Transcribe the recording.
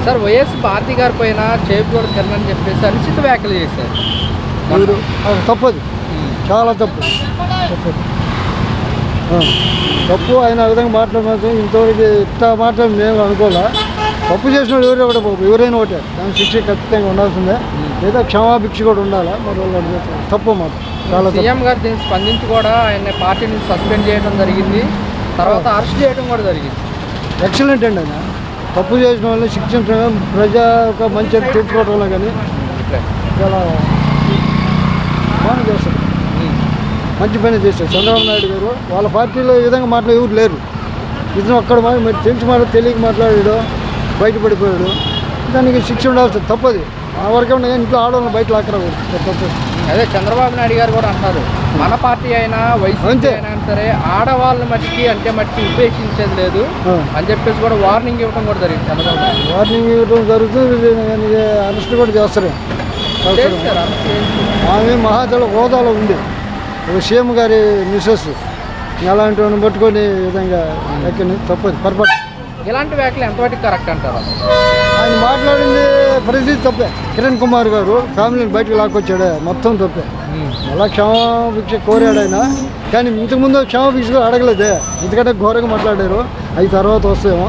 Sir YS Bharati గారి పైన చేపూరు కిరణ్ అని చెప్పేసి అనుచిత వ్యాఖ్యలు చేశారు. తప్పది, చాలా తప్పు. తప్పు ఆయన ఆ విధంగా మాట్లాడడం ఇంతవరకు ఇంత మాట్లాడి మేము అనుకోలే. తప్పు చేసిన వాళ్ళు ఎవరైనా ఒకటే దాని శిక్ష ఖచ్చితంగా ఉండాల్సిందే. లేదా క్షమాభిక్ష కూడా ఉండాలా. మరి వాళ్ళు తప్పు మాట చాలా. సీఎం గారు దీన్ని స్పందించి కూడా ఆయన పార్టీ నుంచి సస్పెండ్ చేయడం జరిగింది, తర్వాత అరెస్ట్ చేయడం కూడా జరిగింది. ఎక్సలెంట్ అండి. ఆయన తప్పు చేసిన వాళ్ళని శిక్షించడం ప్రజా ఒక మంచి తెచ్చుకోవడం వల్ల కానీ చాలా బాగా చేస్తారు. మంచి పని చేశారు చంద్రబాబు నాయుడు గారు. వాళ్ళ పార్టీలో ఈ విధంగా మాట్లాడే ఎవరు లేరు. ఇతను ఒక్కడ మరి తెలిసి తెలియక మాట్లాడాడు, బయటపడిపోయాడు. దానికి శిక్ష ఉండాల్సి తప్పది. ఆ వరకే ఉన్నాయి కానీ ఇంట్లో ఆడవాళ్ళని బయట లాక్కరాకూడదు. తప్పదు. అదే చంద్రబాబు నాయుడు గారు కూడా అంటారు, మన పార్టీ అయినా వైసీపీ అయినా సరే ఆడవాళ్ళని మట్టికి ఉపేక్షించేది లేదు అని చెప్పేసి కూడా వార్నింగ్ ఇవ్వడం కూడా జరిగింది. చంద్రబాబు నాయుడు వార్నింగ్ ఇవ్వడం జరుగుతుంది. అరెస్ట్ కూడా చేస్తారు. ఆమె మహాజల హోదాలో ఉంది. సీఎం గారి మిస్సెస్ అలాంటి వాళ్ళని పట్టుకొని ఈ విధంగా తప్పదు. పొరపాటు. ఇలాంటి వ్యాఖ్యలు ఎంతవరకు కరెక్ట్ అంటారు? ఆయన మాట్లాడింది పరిస్థితి తప్పే. కిరణ్ కుమార్ గారు ఫ్యామిలీని బయటకు లాక్కొచ్చాడే, మొత్తం తప్పే. అలా క్షమాభిక్ష కోరాడు ఆయన. కానీ ఇంతకుముందు క్షమాభిక్ష అడగలేదే. ఎందుకంటే ఘోరంగా మాట్లాడారు. అవి తర్వాత వస్తాయేమో.